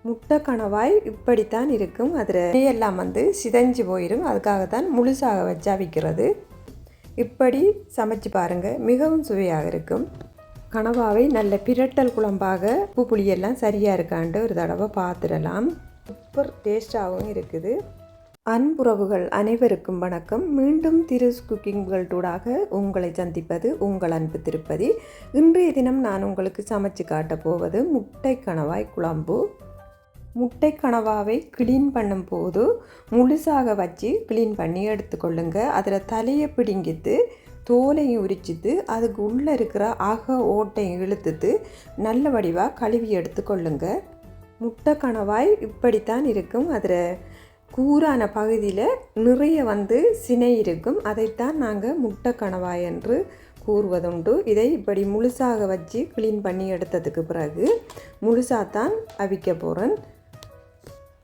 முட்டை கணவாய் இப்படித்தான் இருக்கும். அதில் எல்லாம் சிதைஞ்சு போயிடும். அதுக்காக தான் முழுசாக வச்சா விற்கிறது. இப்படி சமைச்சு பாருங்கள், மிகவும் சுவையாக இருக்கும். கணவாவை நல்ல பிரட்டல் குழம்பாக உப்பு புளியெல்லாம் சரியாக இருக்காண்டு ஒரு தடவை பார்த்துடலாம். சூப்பர் டேஸ்டாகவும் இருக்குது. அன்புறவுகள் அனைவருக்கும் வணக்கம். மீண்டும் திருஸ் குக்கிங் வேர்ல்டூடாக உங்களை சந்திப்பது உங்கள் அன்பு திருப்பதி. இன்றைய தினம் நான் உங்களுக்கு சமைச்சு காட்ட போவது முட்டை கணவாய் குழம்பு. முட்டை கணவாவை க்ளீன் பண்ணும்போது முழுசாக வச்சு க்ளீன் பண்ணி எடுத்துக்கொள்ளுங்க. அதில் தலையை பிடுங்கிட்டு தோலையும் உரிச்சிட்டு அதுக்கு உள்ளே இருக்கிற ஓட்டையும் இழுத்துட்டு நல்ல வடிவாக கழுவி எடுத்துக்கொள்ளுங்க. முட்டை கணவாய் இப்படித்தான் இருக்கும். அதில் கூரான பகுதியில் நிறைய சினை இருக்கும். அதைத்தான் நாங்கள் முட்டை கணவாய் என்று கூறுவதுண்டு. இதை இப்படி முழுசாக வச்சு க்ளீன் பண்ணி எடுத்ததுக்கு பிறகு முழுசாகத்தான் அவிக்க போகிறேன்.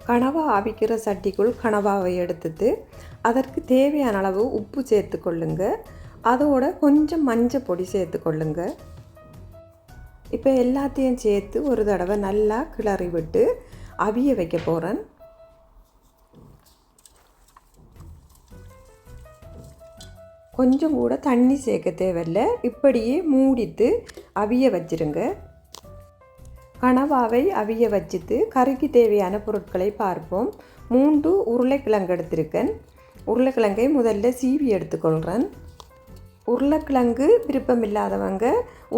கணவா அவிக்கிற சட்டிக்குள் கணவாவை எடுத்துட்டு அதற்கு தேவையான அளவு உப்பு சேர்த்து கொள்ளுங்க. அதோட கொஞ்சம் மஞ்சள் பொடி சேர்த்து கொள்ளுங்க. இப்போ எல்லாத்தையும் சேர்த்து ஒரு தடவை நல்லா கிளறி விட்டு அவிய வைக்க போகிறேன். கொஞ்சம் கூட தண்ணி சேர்க்க தேவையில்லை. இப்படியே மூடிட்டு அவிய வச்சிருங்க. கணவாவை அவிய வச்சுட்டு கறிக்கு தேவையான பொருட்களை பார்ப்போம். 3 உருளைக்கிழங்கு எடுத்திருக்கேன். உருளைக்கிழங்கை முதல்ல சீவி எடுத்துக்கொள்கிறேன். உருளைக்கிழங்கு விருப்பம் இல்லாதவங்க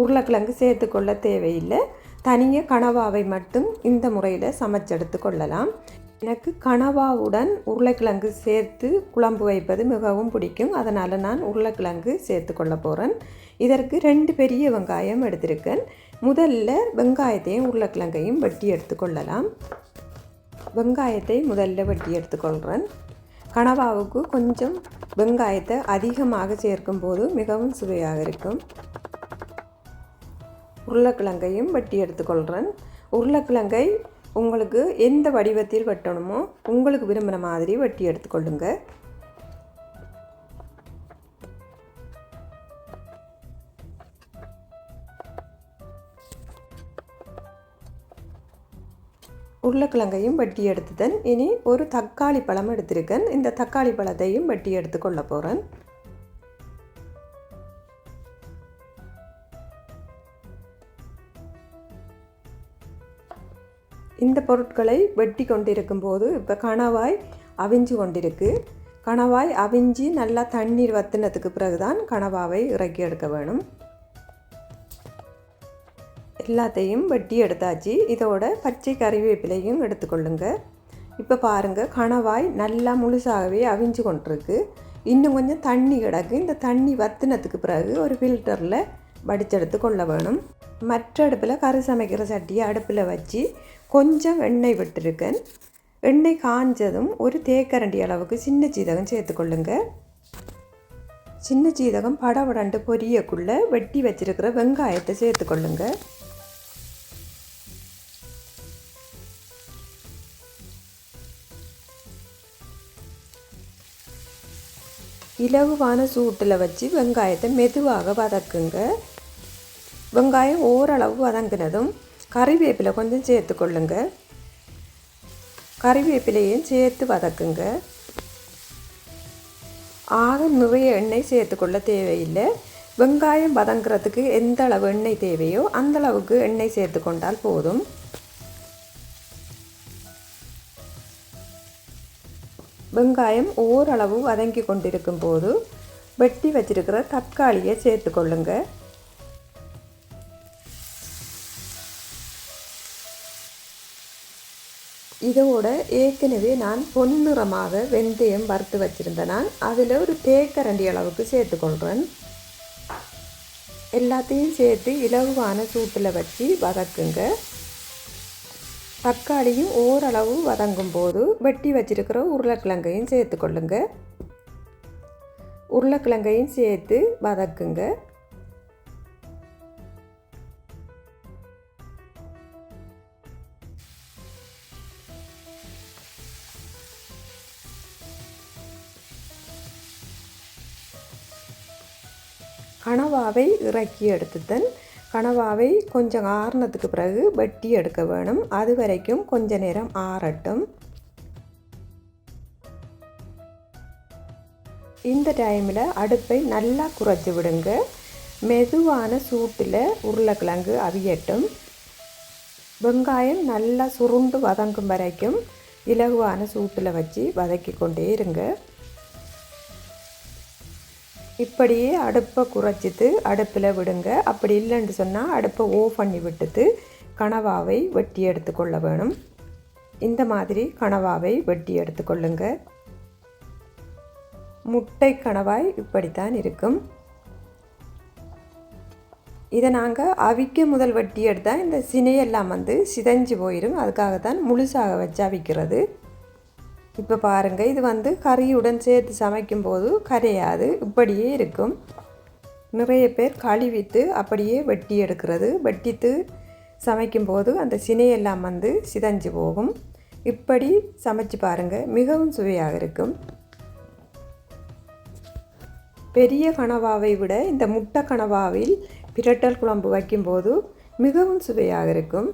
உருளைக்கிழங்கு சேர்த்துக்கொள்ள தேவையில்லை. தனியாக கணவாவை மட்டும் இந்த முறையில் சமைச்செடுத்து கொள்ளலாம். எனக்கு கணவாவுடன் உருளைக்கிழங்கு சேர்த்து குழம்பு வைப்பது மிகவும் பிடிக்கும். அதனால் நான் உருளைக்கிழங்கு சேர்த்து கொள்ள போகிறேன். இதற்கு 2 பெரிய வெங்காயம் எடுத்திருக்கேன். முதல்ல வெங்காயத்தையும் உருளைக்கிழங்கையும் வெட்டி எடுத்துக்கொள்ளலாம். வெங்காயத்தை முதல்ல வெட்டி எடுத்துக்கொள்கிறேன். கணவாவுக்கு கொஞ்சம் வெங்காயத்தை அதிகமாக சேர்க்கும் போது மிகவும் சுவையாக இருக்கும். உருளைக்கிழங்கையும் வெட்டி எடுத்துக்கொள்கிறேன். உருளைக்கிழங்கை உங்களுக்கு எந்த வடிவத்தில் வெட்டணுமோ உங்களுக்கு விரும்பின மாதிரி வெட்டி எடுத்துக்கொள்ளுங்க. உருளைக்கிழங்கையும் வெட்டி எடுத்துட்டேன். இனி ஒரு தக்காளி பழம் எடுத்திருக்கேன். இந்த தக்காளி பழத்தையும் வெட்டி எடுத்துக்கொள்ள போகிறேன். இந்த பொருட்களை வெட்டி கொண்டிருக்கும் போது இப்போ கணவாய் அவிஞ்சு கொண்டிருக்கு. கணவாய் அவிஞ்சு நல்லா தண்ணீர் வற்றினதுக்கு பிறகுதான் கணவாவை இறக்கி எடுக்க வேணும். எல்லாத்தையும் வெட்டி எடுத்தாச்சு. இதோட பச்சை கறிவேப்பிலையும் எடுத்துக்கொள்ளுங்க. இப்போ பாருங்கள், கணவாய் நல்லா முழுசாகவே அவிஞ்சு கொண்டிருக்கு. இன்னும் கொஞ்சம் தண்ணி கிடக்கு. இந்த தண்ணி வற்றினதுக்கு பிறகு ஒரு ஃபில்டரில் வடிச்செடுத்து கொள்ள வேணும். மற்ற அடுப்பில் கறி சமைக்கிற சட்டியை அடுப்பில் வச்சு கொஞ்சம் எண்ணெய் விட்டுருக்கேன். எண்ணெய் காஞ்சதும் ஒரு தேக்கரண்டி அளவுக்கு சின்ன சீரகம் சேர்த்துக்கொள்ளுங்க. சின்ன சீரகம் படபடண்டு பொரியக்குள்ளே வெட்டி வச்சிருக்கிற வெங்காயத்தை சேர்த்துக்கொள்ளுங்க. இலகுவான சூட்டில் வச்சு வெங்காயத்தை மெதுவாக வதக்குங்க. வெங்காயம் ஓரளவு வதங்கினதும் கறிவேப்பிலை கொஞ்சம் சேர்த்துக்கொள்ளுங்க. கறிவேப்பிலையும் சேர்த்து வதக்குங்க. ஆக நிறைய எண்ணெய் சேர்த்துக்கொள்ள தேவையில்லை. வெங்காயம் வதங்குறதுக்கு எந்த அளவு எண்ணெய் தேவையோ அந்த அளவுக்கு எண்ணெய் சேர்த்து கொண்டால் போதும். வெங்காயம் ஓரளவு வதங்கி கொண்டிருக்கும் போது வெட்டி வச்சிருக்கிற தக்காளியை சேர்த்துக்கொள்ளுங்க. இதோட ஏற்கனவே நான் பொன்னிறமாக வெந்தயம் வறுத்து வச்சுருந்தேன். நான் அதில் ஒரு தேக்கரண்டி அளவுக்கு சேர்த்துக்கொள்கிறேன். எல்லாத்தையும் சேர்த்து இலகுவான சூட்டில் வச்சு வதக்குங்க. தக்காளியும் ஓரளவு வதங்கும் போது வெட்டி வச்சிருக்கிற உருளைக்கிழங்கையும் சேர்த்துக்கொள்ளுங்க. உருளைக்கிழங்கையும் சேர்த்து வதக்குங்க. கணவாவை இறக்கி எடுத்துட்டேன். கனவாவை கொஞ்சம் ஆறுனதுக்கு பிறகு வெட்டி எடுக்க வேணும். அது வரைக்கும் கொஞ்ச நேரம் ஆறட்டும். இந்த டைமில் அடுப்பை நல்லா குறைச்சி விடுங்க. மெதுவான சூட்டில் உருளைக்கிழங்கு அவியட்டும். வெங்காயம் நல்லா சுருண்டு வதங்கும் வரைக்கும் இலகுவான சூட்டில் வச்சு வதக்கி கொண்டே இருங்க. இப்படியே அடுப்பை குறைச்சிட்டு அடுப்பில் விடுங்க. அப்படி இல்லைன்னு சொன்னால் அடுப்பை ஓஃப் பண்ணி விட்டுட்டு கனவாவை வெட்டி எடுத்துக்கொள்ள வேணும். இந்த மாதிரி கனவாவை வெட்டி எடுத்துக்கொள்ளுங்க. முட்டை கனவாய் இப்படித்தான் இருக்கும். இதை நாங்கள் அவிக்க முதல் வெட்டி எடுத்தால் இந்த சினையெல்லாம் சிதைஞ்சு போயிடும். அதுக்காகத்தான் முழுசாக வச்சு அவிக்கிறது. இப்போ பாருங்கள், இது கறியுடன் சேர்த்து சமைக்கும்போது கரையாது, இப்படியே இருக்கும். நிறைய பேர் கழுவிட்டு அப்படியே வெட்டி எடுக்கிறது. வெட்டிட்டு சமைக்கும்போது அந்த சினையெல்லாம் சிதைஞ்சு போகும். இப்படி சமைச்சு பாருங்கள், மிகவும் சுவையாக இருக்கும். பெரிய கனவாவை விட இந்த முட்டை கனவாவில் பிரட்டல் குழம்பு வைக்கும்போது மிகவும் சுவையாக இருக்கும்.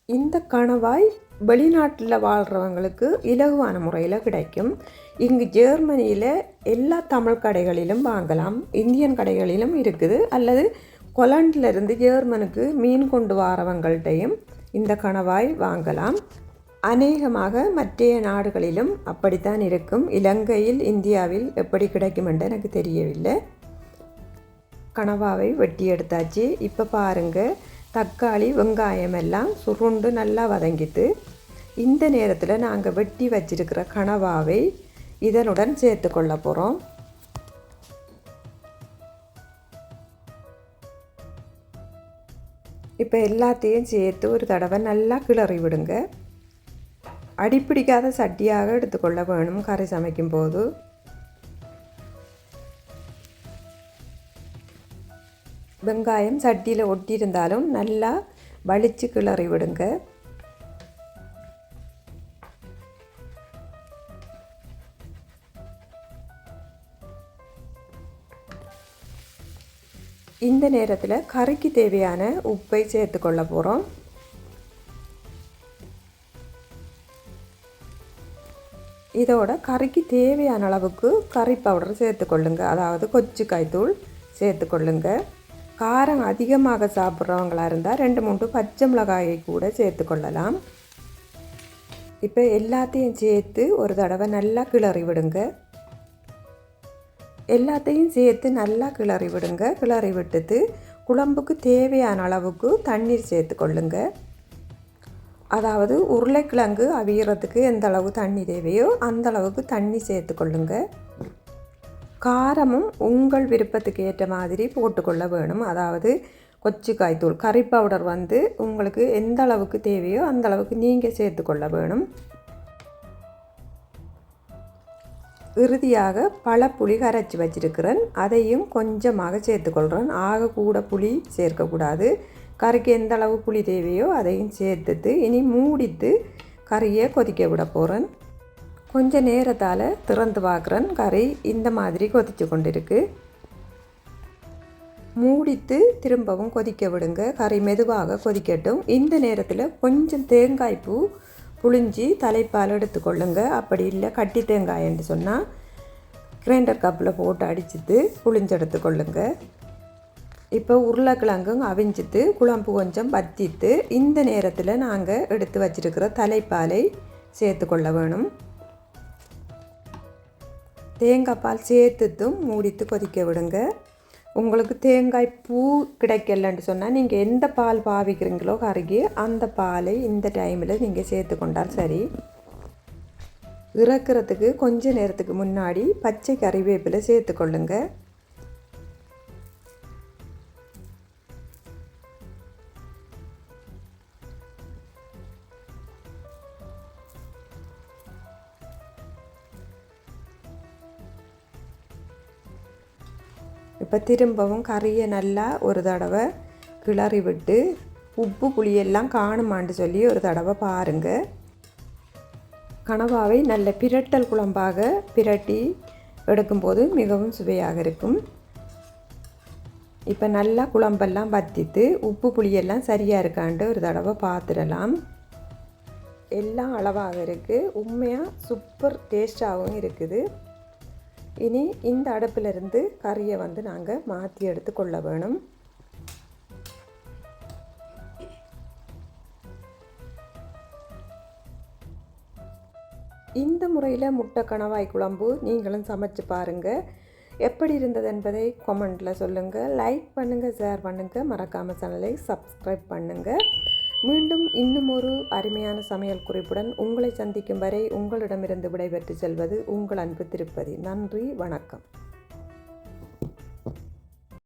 இந்த கணவாய் வெளிநாட்டில் வாழ்கிறவங்களுக்கு இலகுவான முறையில் கிடைக்கும். இங்கு ஜெர்மனியில் எல்லா தமிழ் கடைகளிலும் வாங்கலாம், இந்தியன் கடைகளிலும் இருக்குது. அல்லது கொலண்டிலிருந்து ஜெர்மனுக்கு மீன் கொண்டு வரவங்கள்ட்டையும் இந்த கணவாய் வாங்கலாம். அநேகமாக மற்ற நாடுகளிலும் அப்படித்தான் இருக்கும். இலங்கையில், இந்தியாவில் எப்படி கிடைக்கும் என்று எனக்கு தெரியவில்லை. கணவாவை வெட்டி எடுத்தாச்சு. இப்போ பாருங்கள், தக்காளி வெங்காயம் எல்லாம் சுருண்டு நல்லா வதங்கிட்டு இந்த நேரத்தில் நாங்கள் வெட்டி வச்சிருக்கிற கனவாவை இதனுடன் சேர்த்து கொள்ள போகிறோம். இப்போ எல்லாத்தையும் சேர்த்து ஒரு தடவை நல்லா கிளறி விடுங்க. அடிப்பிடிக்காத சட்டியாக எடுத்துக்கொள்ள வேணும் கறி சமைக்கும் போது. வெங்காயம் சட்டியில் ஒட்டியிருந்தாலும் நல்லா வலிச்சு கிளறி விடுங்க. இந்த நேரத்தில் கறிக்கு தேவையான உப்பை சேர்த்துக்கொள்ள போகிறோம். இதோட கறிக்கு தேவையான அளவுக்கு கறி பவுடர் சேர்த்துக்கொள்ளுங்க, அதாவது கொச்சிக்காய் தூள் சேர்த்துக்கொள்ளுங்க. காரம் அதிகமாக சாப்பிட்றவங்களாக இருந்தால் 2-3 பச்சை மிளகாயை கூட சேர்த்துக்கொள்ளலாம். இப்போ எல்லாத்தையும் சேர்த்து ஒரு தடவை நல்லா கிளறி விடுங்க. எல்லாத்தையும் சேர்த்து நல்லா கிளறி விடுங்க. கிளறி விட்டுட்டு குழம்புக்கு தேவையான அளவுக்கு தண்ணீர் சேர்த்துக்கொள்ளுங்க. அதாவது உருளைக்கிழங்கு அவியறதுக்கு எந்த அளவு தண்ணி தேவையோ அந்த அளவுக்கு தண்ணி சேர்த்துக்கொள்ளுங்க. காரமும் உங்கள் விருப்பத்துக்கு ஏற்ற மாதிரி போட்டுக்கொள்ள வேணும். அதாவது கொச்சிக்காய் தூள், கறி பவுடர் உங்களுக்கு எந்த அளவுக்கு தேவையோ அந்த அளவுக்கு நீங்கள் சேர்த்துக்கொள்ள வேணும். இறுதியாக பழப்புளி கரைச்சி வச்சிருக்கிறேன், அதையும் கொஞ்சமாக சேர்த்துக்கொள்கிறேன். ஆக கூட புளி சேர்க்கக்கூடாது. கறிக்கு எந்த அளவு புளி தேவையோ அதையும் சேர்த்துட்டு இனி மூடித்து கறியை கொதிக்க விட போகிறேன். கொஞ்ச நேரத்தால் திறந்து பார்க்குறேன், கறி இந்த மாதிரி கொதித்து கொண்டிருக்கு. மூடித்து திரும்பவும் கொதிக்க விடுங்க. கறி மெதுவாக கொதிக்கட்டும். இந்த நேரத்தில் கொஞ்சம் தேங்காய் பூ புளிஞ்சி தலைப்பால் எடுத்துக்கொள்ளுங்க. அப்படி இல்லை கட்டி தேங்காய் என்று சொன்னால் கிரைண்டர் கப்பில் போட்டு அடிச்சுட்டு புளிஞ்சு எடுத்துக்கொள்ளுங்க. இப்போ உருளைக்கிழங்கும் அவிஞ்சிட்டு குழம்பு கொஞ்சம் வத்திட்டு இந்த நேரத்தில் நாங்கள் எடுத்து வச்சிருக்கிற தலைப்பாலை சேர்த்துக்கொள்ள வேணும். தேங்காய் பால் சேர்த்துட்டும் மூடித்து கொதிக்க விடுங்க. உங்களுக்கு தேங்காய் பூ கிடைக்கலன்னு சொன்னால் நீங்கள் எந்த பால் பாவிக்கிறீங்களோ கறிக்கு அந்த பாலை இந்த டைமில் நீங்கள் சேர்த்து கொண்டால் சரி. இறக்கிறதுக்கு கொஞ்ச நேரத்துக்கு முன்னாடி பச்சை கறிவேப்பிலை சேர்த்துக்கொள்ளுங்க. இப்போ திரும்பவும் கறியை நல்லா ஒரு தடவை கிளறி விட்டு உப்பு புளியெல்லாம் காணுமான்னு சொல்லி ஒரு தடவை பாருங்கள். கனவாவை நல்ல பிரட்டல் குழம்பாக பிரட்டி எடுக்கும்போது மிகவும் சுவையாக இருக்கும். இப்போ நல்லா குழம்பெல்லாம் வற்றிட்டு உப்பு புளியெல்லாம் சரியாக இருக்கான்ட்டு ஒரு தடவை பார்த்துடலாம். எல்லாம் அளவாக இருக்குது. உண்மையாக சூப்பர் டேஸ்டாகவும் இருக்குது. இனி இந்த அடுப்பிலிருந்து கறியை வந்து நாங்கள் மாற்றி எடுத்து கொள்ள வேணும். இந்த முறையில் முட்டை கணவாய் குழம்பு நீங்களும் சமைச்சு பாருங்கள். எப்படி இருந்தது என்பதை கமெண்ட்டில் சொல்லுங்கள். லைக் பண்ணுங்கள், ஷேர் பண்ணுங்கள், மறக்காமல் சேனலை சப்ஸ்கிரைப் பண்ணுங்கள். மீண்டும் இன்னும் ஒரு அருமையான சமையல் குறிப்புடன் உங்களை சந்திக்கும் வரை உங்களிடமிருந்து விடைபெற்று செல்வது உங்கள் அன்பு திருப்பதி. நன்றி, வணக்கம்.